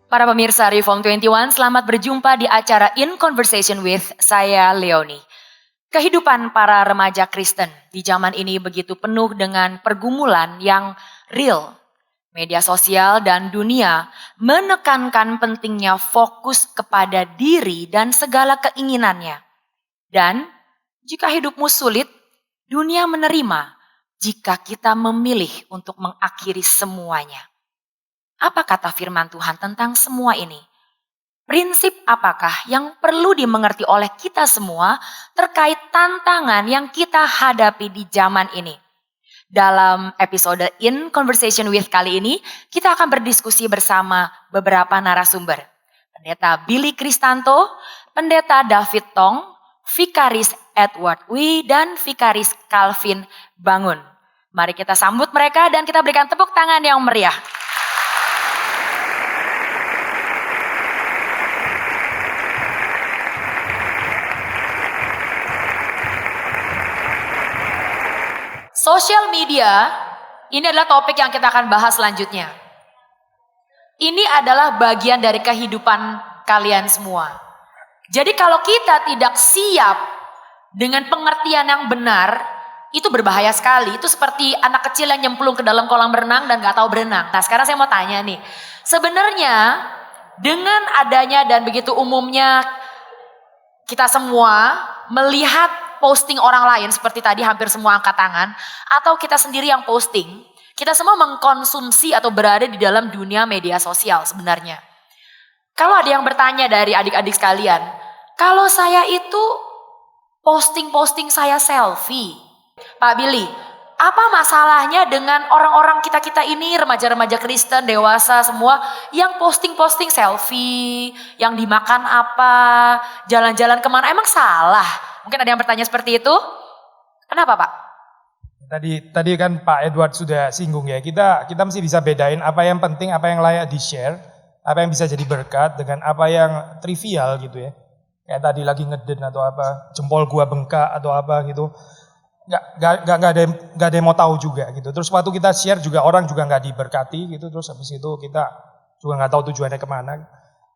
Para pemirsa Reform 21, selamat berjumpa di acara In Conversation with saya Leonie. Kehidupan para remaja Kristen di zaman ini begitu penuh dengan pergumulan yang real. Media sosial dan dunia menekankan pentingnya fokus kepada diri dan segala keinginannya. Dan jika hidupmu sulit, dunia menerima jika kita memilih untuk mengakhiri semuanya. Apa kata firman Tuhan tentang semua ini? Prinsip apakah yang perlu dimengerti oleh kita semua terkait tantangan yang kita hadapi di zaman ini? Dalam episode In Conversation with kali ini, kita akan berdiskusi bersama beberapa narasumber. Pendeta Billy Kristanto, Pendeta David Tong, Vikaris Edward Wee, dan Vikaris Calvin Bangun. Mari kita sambut mereka dan kita berikan tepuk tangan yang meriah. Social media, ini adalah topik yang kita akan bahas selanjutnya. Ini adalah bagian dari kehidupan kalian semua. Jadi kalau kita tidak siap dengan pengertian yang benar, itu berbahaya sekali. Itu seperti anak kecil yang nyemplung ke dalam kolam renang dan gak tahu berenang. Nah sekarang saya mau tanya nih, sebenarnya dengan adanya dan begitu umumnya kita semua melihat posting orang lain seperti tadi hampir semua angkat tangan, atau kita sendiri yang posting, kita semua mengkonsumsi atau berada di dalam dunia media sosial sebenarnya. Kalau ada yang bertanya dari adik-adik sekalian, kalau saya itu posting saya selfie, Pak Billy, apa masalahnya dengan orang-orang kita ini, remaja-remaja Kristen, dewasa semua, yang posting selfie, yang dimakan apa, jalan-jalan kemana, emang salah? Mungkin ada yang bertanya seperti itu. Kenapa Pak? Tadi kan Pak Edward sudah singgung ya. Kita mesti bisa bedain apa yang penting, apa yang layak di-share, apa yang bisa jadi berkat dengan apa yang trivial gitu ya. Kayak tadi lagi ngeden atau apa, jempol gua bengkak atau apa gitu. Gak ada yang mau tahu juga gitu. Terus waktu kita share juga orang juga gak diberkati gitu. Terus habis itu kita juga gak tahu tujuannya kemana.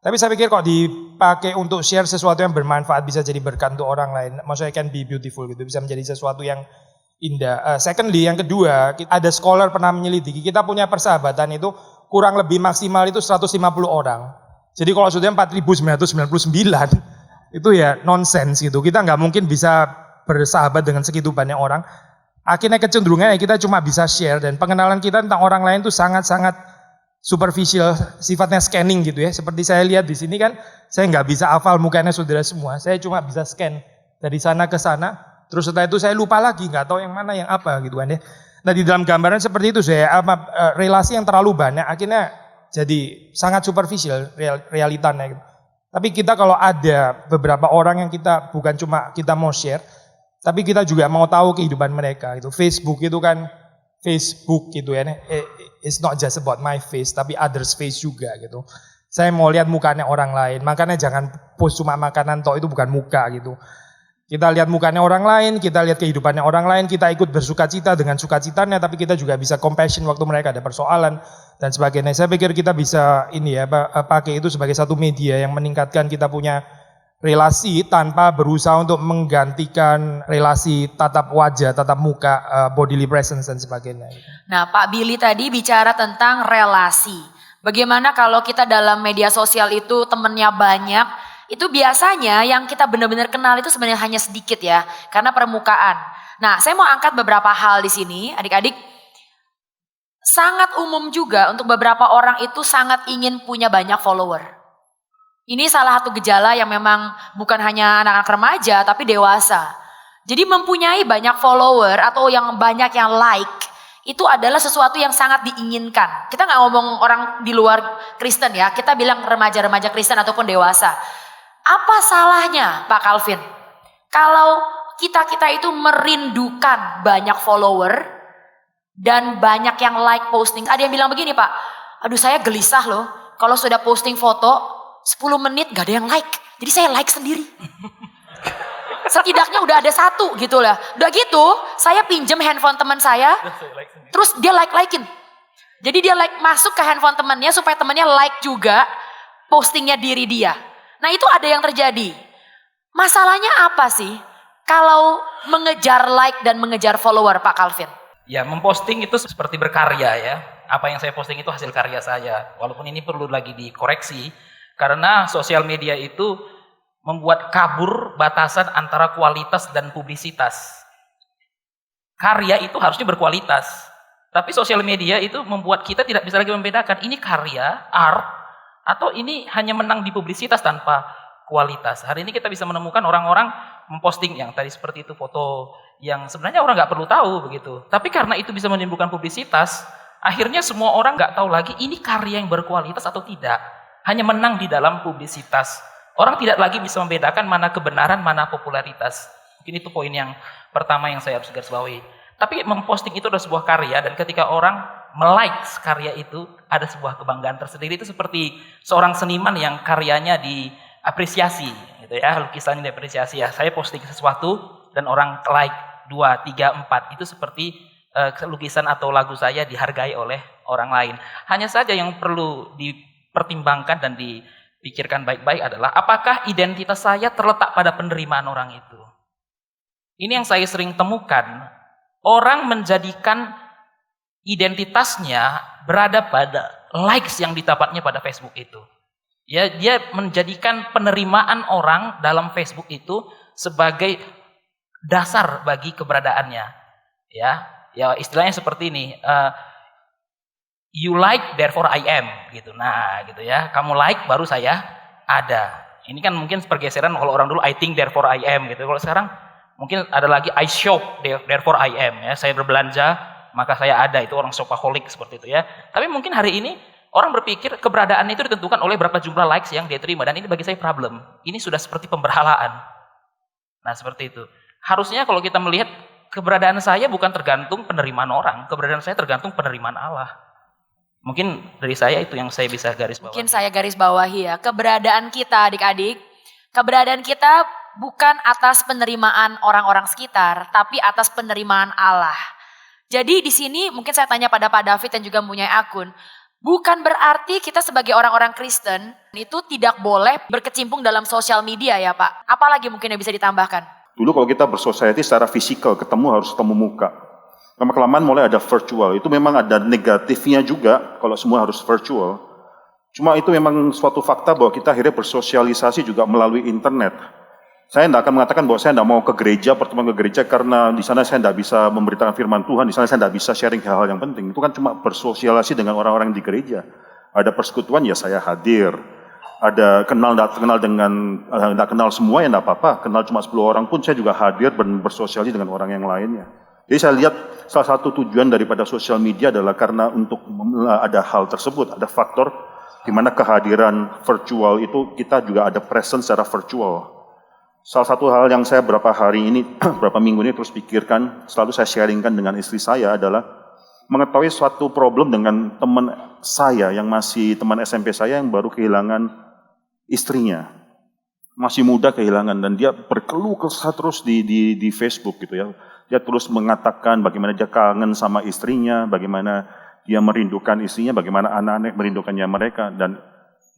Tapi saya pikir kok dipakai untuk share sesuatu yang bermanfaat bisa jadi berkat untuk orang lain. Maksudnya can be beautiful gitu, bisa menjadi sesuatu yang indah. Secondly, yang kedua, ada scholar pernah menyelidiki, kita punya persahabatan itu kurang lebih maksimal itu 150 orang. Jadi kalau sudah 4.999 itu ya nonsense gitu. Kita nggak mungkin bisa bersahabat dengan segitu banyak orang. Akhirnya kecenderungannya kita cuma bisa share dan pengenalan kita tentang orang lain itu sangat-sangat superficial, sifatnya scanning gitu ya. Seperti saya lihat di sini kan, saya nggak bisa hafal mukanya saudara semua. Saya cuma bisa scan dari sana ke sana. Terus setelah itu saya lupa lagi, nggak tahu yang mana yang apa gitu kan ya. Nah di dalam gambaran seperti itu relasi yang terlalu banyak akhirnya jadi sangat superficial realitanya gitu. Tapi kita kalau ada beberapa orang yang kita bukan cuma kita mau share, tapi kita juga mau tahu kehidupan mereka gitu. Facebook itu kan Facebook gitu ya, it's not just about my face, tapi others face juga gitu. Saya mau lihat mukanya orang lain, makanya jangan post cuma makanan toh, itu bukan muka gitu. Kita lihat mukanya orang lain, kita lihat kehidupannya orang lain, kita ikut bersukacita dengan sukacitanya, tapi kita juga bisa compassion waktu mereka ada persoalan dan sebagainya. Saya pikir kita bisa pakai itu sebagai satu media yang meningkatkan kita punya relasi tanpa berusaha untuk menggantikan relasi tatap wajah, tatap muka, bodily presence dan sebagainya. Nah Pak Billy tadi bicara tentang relasi. Bagaimana kalau kita dalam media sosial itu temennya banyak, itu biasanya yang kita benar-benar kenal itu sebenarnya hanya sedikit ya, karena permukaan. Nah saya mau angkat beberapa hal di sini, adik-adik. Sangat umum juga untuk beberapa orang itu sangat ingin punya banyak follower. Ini salah satu gejala yang memang bukan hanya anak-anak remaja tapi dewasa. Jadi mempunyai banyak follower atau yang banyak yang like itu adalah sesuatu yang sangat diinginkan. Kita nggak ngomong orang di luar Kristen ya, kita bilang remaja-remaja Kristen ataupun dewasa. Apa salahnya Pak Calvin? Kalau kita itu merindukan banyak follower dan banyak yang like posting. Ada yang bilang begini Pak, aduh saya gelisah loh kalau sudah posting foto 10 menit gak ada yang like. Jadi saya like sendiri. Setidaknya udah ada satu gitu lah. Udah gitu saya pinjem handphone teman saya. Terus dia like-likein. Jadi dia like masuk ke handphone temannya supaya temannya like juga. postingnya diri dia. Nah itu ada yang terjadi. Masalahnya apa sih kalau mengejar like dan mengejar follower, Pak Calvin? Ya, memposting itu seperti berkarya ya. Apa yang saya posting itu hasil karya saya. Walaupun ini perlu lagi dikoreksi, karena sosial media itu membuat kabur batasan antara kualitas dan publisitas. Karya itu harusnya berkualitas. Tapi sosial media itu membuat kita tidak bisa lagi membedakan ini karya, art, atau ini hanya menang di publisitas tanpa kualitas. Hari ini kita bisa menemukan orang-orang memposting yang tadi seperti itu, foto yang sebenarnya orang nggak perlu tahu begitu. Tapi karena itu bisa menimbulkan publisitas, akhirnya semua orang nggak tahu lagi ini karya yang berkualitas atau tidak. Hanya menang di dalam publisitas. Orang tidak lagi bisa membedakan mana kebenaran, mana popularitas. Mungkin itu poin yang pertama yang saya harus garis bawahi. Tapi memposting itu adalah sebuah karya, dan ketika orang melike karya itu, ada sebuah kebanggaan tersendiri. Itu seperti seorang seniman yang karyanya diapresiasi, gitu ya, lukisannya diapresiasi. Ya, saya posting sesuatu dan orang like 2, 3, 4, itu seperti lukisan atau lagu saya dihargai oleh orang lain. Hanya saja yang perlu dipertimbangkan dan dipikirkan baik-baik adalah apakah identitas saya terletak pada penerimaan orang itu. Ini yang saya sering temukan. Orang menjadikan identitasnya berada pada likes yang didapatnya pada Facebook itu. Ya, dia menjadikan penerimaan orang dalam Facebook itu sebagai dasar bagi keberadaannya. Ya istilahnya seperti ini. You like, therefore I am, gitu. Nah, gitu ya. Kamu like, baru saya ada. Ini kan mungkin pergeseran kalau orang dulu I think, therefore I am, gitu. Kalau sekarang mungkin ada lagi I shop, therefore I am. Ya, saya berbelanja, maka saya ada. Itu orang shopaholic seperti itu ya. Tapi mungkin hari ini orang berpikir keberadaan itu ditentukan oleh berapa jumlah likes yang dia terima, dan ini bagi saya problem. Ini sudah seperti pemberhalaan. Nah, seperti itu. Harusnya kalau kita melihat keberadaan saya bukan tergantung penerimaan orang, keberadaan saya tergantung penerimaan Allah. Mungkin dari saya itu yang saya bisa garis bawahi. Mungkin saya garis bawahi ya, keberadaan kita adik-adik, keberadaan kita bukan atas penerimaan orang-orang sekitar, tapi atas penerimaan Allah. Jadi di sini mungkin saya tanya pada Pak David dan juga mempunyai akun, bukan berarti kita sebagai orang-orang Kristen itu tidak boleh berkecimpung dalam sosial media ya Pak. Apalagi mungkin yang bisa ditambahkan? Dulu kalau kita bersosialiti secara fisikal, harus ketemu muka. Lama-kelamaan mulai ada virtual, itu memang ada negatifnya juga kalau semua harus virtual. Cuma itu memang suatu fakta bahwa kita akhirnya bersosialisasi juga melalui internet. Saya tidak akan mengatakan bahwa saya tidak mau ke gereja, pertemuan ke gereja, karena di sana saya tidak bisa memberitakan firman Tuhan, di sana saya tidak bisa sharing hal-hal yang penting. Itu kan cuma bersosialisasi dengan orang-orang di gereja. Ada persekutuan, ya saya hadir. Ada kenal dengan, tidak kenal semua ya tidak apa-apa, kenal cuma 10 orang pun saya juga hadir dan bersosialisasi dengan orang yang lainnya. Jadi saya lihat salah satu tujuan daripada sosial media adalah karena untuk ada hal tersebut, ada faktor di mana kehadiran virtual itu kita juga ada presence secara virtual. Salah satu hal yang saya beberapa minggu ini terus pikirkan, selalu saya sharingkan dengan istri saya adalah mengetahui suatu problem dengan teman saya yang masih teman SMP saya yang baru kehilangan istrinya. Masih muda kehilangan, dan dia berkeluh kesah terus di Facebook gitu ya. Dia terus mengatakan bagaimana dia kangen sama istrinya, bagaimana dia merindukan istrinya, bagaimana anak-anak merindukannya mereka. Dan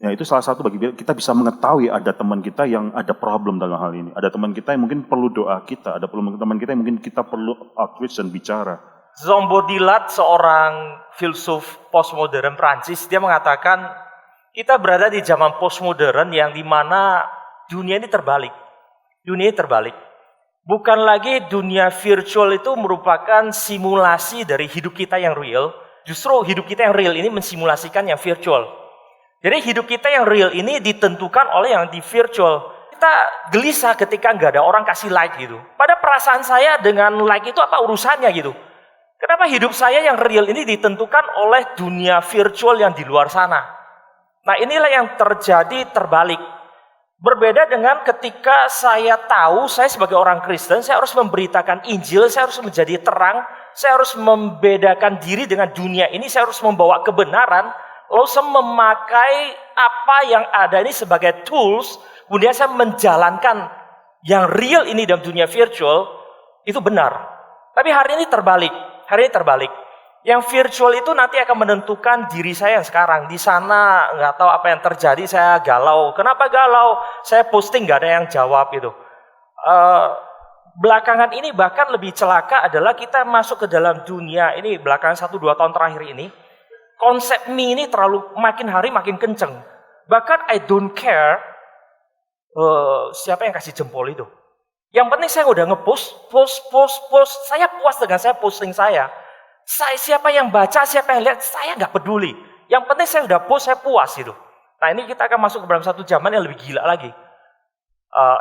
ya itu salah satu bagi kita bisa mengetahui ada teman kita yang ada problem dalam hal ini. Ada teman kita yang mungkin perlu doa kita, ada teman kita yang mungkin kita perlu outreach dan bicara. Jean Baudrillard, seorang filsuf postmodern Prancis, dia mengatakan kita berada di zaman postmodern yang dimana dunia ini terbalik. Dunia ini terbalik. Bukan lagi dunia virtual itu merupakan simulasi dari hidup kita yang real. Justru hidup kita yang real ini mensimulasikan yang virtual. Jadi hidup kita yang real ini ditentukan oleh yang di virtual. Kita gelisah ketika nggak ada orang kasih like gitu. Pada perasaan saya dengan like itu apa urusannya gitu. Kenapa hidup saya yang real ini ditentukan oleh dunia virtual yang di luar sana. Nah inilah yang terjadi terbalik. Berbeda dengan ketika saya tahu saya sebagai orang Kristen, saya harus memberitakan Injil, saya harus menjadi terang, saya harus membedakan diri dengan dunia ini, saya harus membawa kebenaran, lalu saya memakai apa yang ada ini sebagai tools, kemudian saya menjalankan yang real ini dalam dunia virtual, itu benar. Tapi hari ini terbalik. Yang virtual itu nanti akan menentukan diri saya yang sekarang. Di sana nggak tahu apa yang terjadi, saya galau. Kenapa galau? Saya posting nggak ada yang jawab itu. Belakangan ini bahkan lebih celaka adalah kita masuk ke dalam dunia ini belakangan 1-2 tahun terakhir ini. Konsep me ini terlalu makin hari makin kenceng. Bahkan I don't care siapa yang kasih jempol itu. Yang penting saya udah post. Saya puas dengan saya posting saya. Siapa yang baca, siapa yang lihat, saya nggak peduli. Yang penting saya udah post, saya puas itu. Nah ini kita akan masuk ke dalam satu zaman yang lebih gila lagi.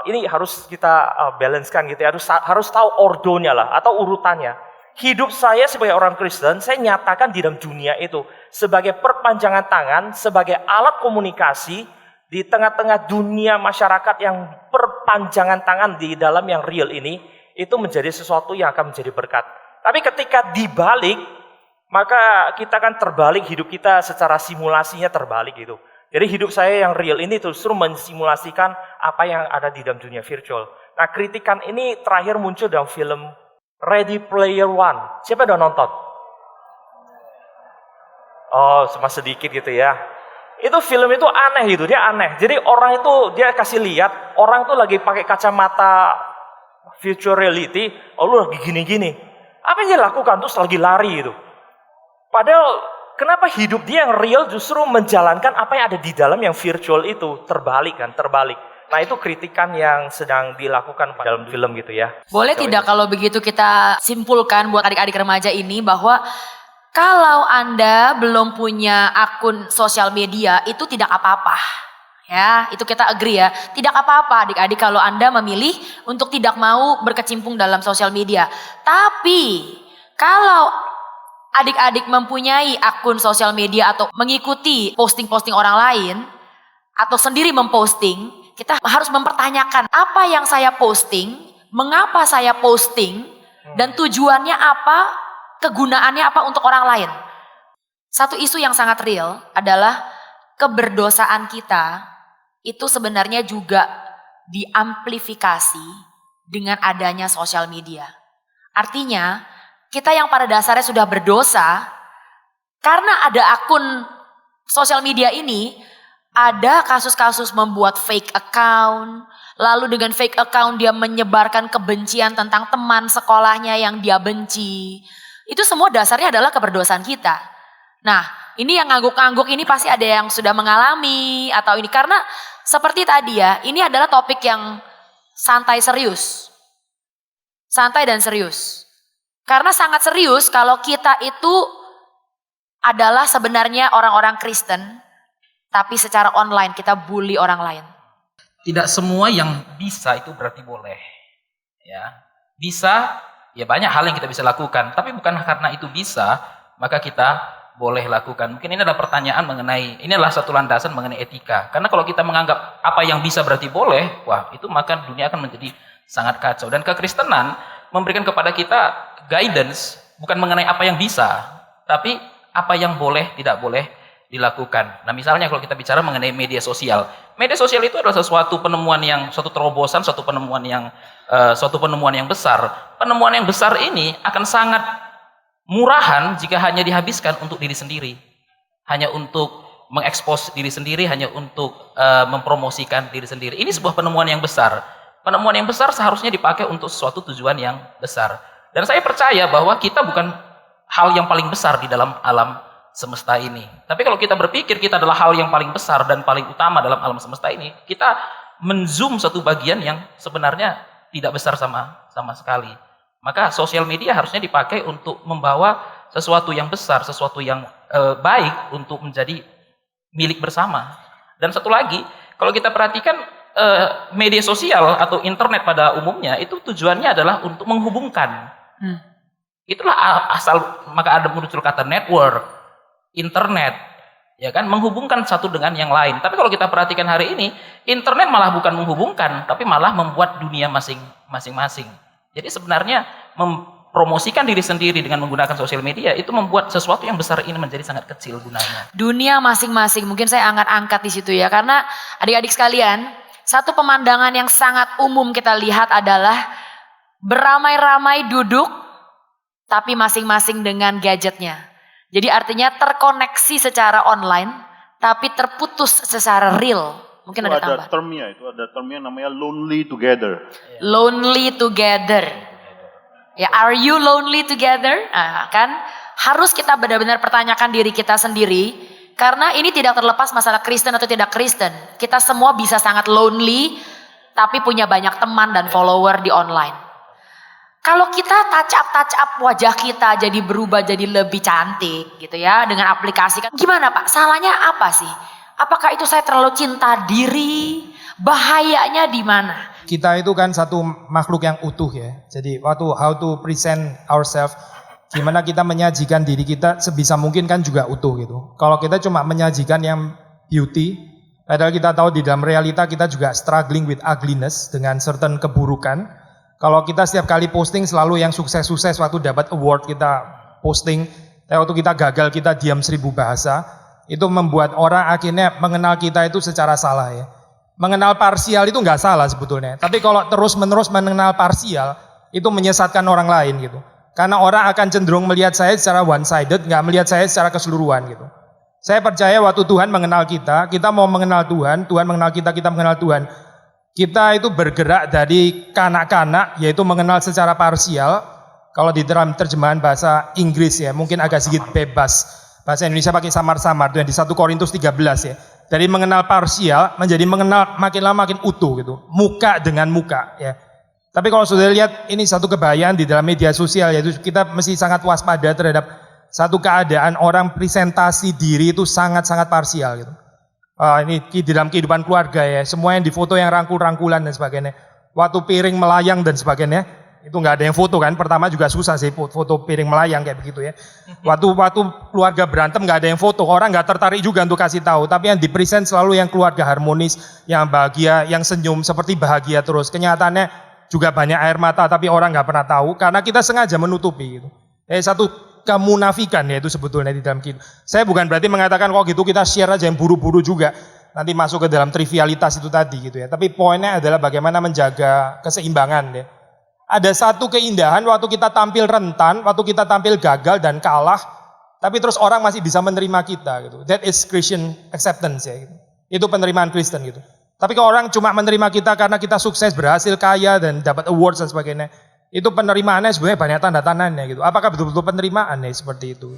Ini harus kita balancekan gitu ya, harus tahu ordonya lah atau urutannya. Hidup saya sebagai orang Kristen, saya nyatakan di dalam dunia itu sebagai perpanjangan tangan, sebagai alat komunikasi di tengah-tengah dunia masyarakat yang perpanjangan tangan di dalam yang real ini, itu menjadi sesuatu yang akan menjadi berkat. Tapi ketika dibalik, maka kita akan terbalik, hidup kita secara simulasinya terbalik gitu. Jadi hidup saya yang real ini justru mensimulasikan apa yang ada di dalam dunia virtual. Nah kritikan ini terakhir muncul dalam film Ready Player One. Siapa udah nonton? Oh, cuma sedikit gitu ya. Itu film itu aneh gitu, dia aneh. Jadi orang itu dia kasih lihat, orang itu lagi pakai kacamata virtual reality, oh lu lagi gini-gini. Apa yang dia lakukan? Terus lagi lari gitu. Padahal kenapa hidup dia yang real justru menjalankan apa yang ada di dalam yang virtual itu? Terbalik. Nah itu kritikan yang sedang dilakukan dalam film gitu ya. Boleh tidak kalau begitu kita simpulkan buat adik-adik remaja ini bahwa kalau Anda belum punya akun sosial media itu tidak apa-apa. Ya, itu kita agree ya. Tidak apa-apa adik-adik kalau Anda memilih untuk tidak mau berkecimpung dalam sosial media. Tapi kalau adik-adik mempunyai akun sosial media atau mengikuti posting-posting orang lain atau sendiri memposting, kita harus mempertanyakan apa yang saya posting, mengapa saya posting, dan tujuannya apa, kegunaannya apa untuk orang lain. Satu isu yang sangat real adalah keberdosaan kita itu sebenarnya juga diamplifikasi dengan adanya sosial media. Artinya, kita yang pada dasarnya sudah berdosa, karena ada akun sosial media ini, ada kasus-kasus membuat fake account, lalu dengan fake account dia menyebarkan kebencian tentang teman sekolahnya yang dia benci. Itu semua dasarnya adalah keberdosaan kita. Nah, ini yang ngangguk-ngangguk ini pasti ada yang sudah mengalami atau ini. Karena seperti tadi ya, ini adalah topik yang santai serius. Santai dan serius. Karena sangat serius kalau kita itu adalah sebenarnya orang-orang Kristen, tapi secara online kita bully orang lain. Tidak semua yang bisa itu berarti boleh. Ya, bisa, ya banyak hal yang kita bisa lakukan, tapi bukan karena itu bisa, maka kita boleh lakukan. Mungkin ini adalah pertanyaan mengenai, ini adalah satu landasan mengenai etika. Karena kalau kita menganggap apa yang bisa berarti boleh, wah itu maka dunia akan menjadi sangat kacau. Dan kekristenan memberikan kepada kita guidance, bukan mengenai apa yang bisa, tapi apa yang boleh, tidak boleh dilakukan. Nah misalnya kalau kita bicara mengenai media sosial itu adalah suatu penemuan yang, suatu terobosan, suatu penemuan yang besar. Penemuan yang besar ini akan sangat murahan jika hanya dihabiskan untuk diri sendiri, hanya untuk mengekspos diri sendiri, hanya untuk mempromosikan diri sendiri. Ini sebuah penemuan yang besar. Penemuan yang besar seharusnya dipakai untuk suatu tujuan yang besar. Dan saya percaya bahwa kita bukan hal yang paling besar di dalam alam semesta ini. Tapi kalau kita berpikir kita adalah hal yang paling besar dan paling utama dalam alam semesta ini, kita menzoom satu bagian yang sebenarnya tidak besar sama sekali. Maka sosial media harusnya dipakai untuk membawa sesuatu yang besar, sesuatu yang baik untuk menjadi milik bersama. Dan satu lagi, kalau kita perhatikan media sosial atau internet pada umumnya itu tujuannya adalah untuk menghubungkan. Itulah asal maka ada muncul kata network, internet, ya kan, menghubungkan satu dengan yang lain. Tapi kalau kita perhatikan hari ini, internet malah bukan menghubungkan, tapi malah membuat dunia masing-masing. Jadi sebenarnya mempromosikan diri sendiri dengan menggunakan sosial media itu membuat sesuatu yang besar ini menjadi sangat kecil gunanya. Dunia masing-masing, mungkin saya angkat-angkat di situ ya, karena adik-adik sekalian, satu pemandangan yang sangat umum kita lihat adalah beramai-ramai duduk, tapi masing-masing dengan gadgetnya. Jadi artinya terkoneksi secara online, tapi terputus secara real. Mungkin Itu ada ada tambahan. itu ada termnya namanya lonely together. Lonely together. Ya, are you lonely together? Nah, kan harus kita benar-benar pertanyakan diri kita sendiri, karena ini tidak terlepas masalah Kristen atau tidak Kristen. Kita semua bisa sangat lonely, tapi punya banyak teman dan follower di online. Kalau kita touch up wajah kita jadi berubah jadi lebih cantik gitu ya dengan aplikasi, kan gimana Pak? Salahnya apa sih? Apakah itu saya terlalu cinta diri? Bahayanya di mana? Kita itu kan satu makhluk yang utuh ya. Jadi waktu how to present ourselves, gimana kita menyajikan diri kita sebisa mungkin kan juga utuh gitu. Kalau kita cuma menyajikan yang beauty, padahal kita tahu di dalam realita kita juga struggling with ugliness dengan certain keburukan. Kalau kita setiap kali posting selalu yang sukses-sukses, waktu dapat award kita posting, tapi waktu kita gagal kita diam 1000 bahasa, itu membuat orang akhirnya mengenal kita itu secara salah ya. Mengenal parsial itu nggak salah sebetulnya, tapi kalau terus-menerus mengenal parsial itu menyesatkan orang lain gitu. Karena orang akan cenderung melihat saya secara one-sided, nggak melihat saya secara keseluruhan gitu. Saya percaya waktu Tuhan mengenal kita, kita mau mengenal Tuhan, Tuhan mengenal kita, kita mengenal Tuhan. Kita itu bergerak dari kanak-kanak, yaitu mengenal secara parsial. Kalau di dalam terjemahan bahasa Inggris ya, mungkin agak sedikit bebas. Bahasa Indonesia pakai samar-samar, itu yang di 1 Korintus 13 ya. Dari mengenal parsial menjadi mengenal makin lama makin utuh gitu. Muka dengan muka ya. Tapi kalau sudah lihat ini satu kebahayaan di dalam media sosial, yaitu kita mesti sangat waspada terhadap satu keadaan orang presentasi diri itu sangat-sangat parsial gitu. Ini di dalam kehidupan keluarga ya, semua yang difoto yang rangkul-rangkulan dan sebagainya. Waktu piring melayang dan sebagainya, itu nggak ada yang foto kan. Pertama juga susah sih foto piring melayang kayak begitu ya. Waktu keluarga berantem nggak ada yang foto, orang nggak tertarik juga untuk kasih tahu. Tapi yang dipresent selalu yang keluarga harmonis, yang bahagia, yang senyum seperti bahagia terus. Kenyataannya juga banyak air mata, tapi orang nggak pernah tahu karena kita sengaja menutupi gitu. Satu kemunafikan ya itu sebetulnya di dalam kita. Saya bukan berarti mengatakan kok gitu kita share aja yang buru-buru juga. Nanti masuk ke dalam trivialitas itu tadi gitu ya. Tapi poinnya adalah bagaimana menjaga keseimbangan ya. Ada satu keindahan waktu kita tampil rentan, waktu kita tampil gagal dan kalah, tapi terus orang masih bisa menerima kita gitu. That is Christian acceptance ya gitu. Itu penerimaan Kristen gitu. Tapi kalau orang cuma menerima kita karena kita sukses, berhasil, kaya dan dapat awards dan sebagainya, itu penerimaannya sebenarnya banyak tanda-tandanya gitu. Apakah betul-betul penerimaan ya seperti itu?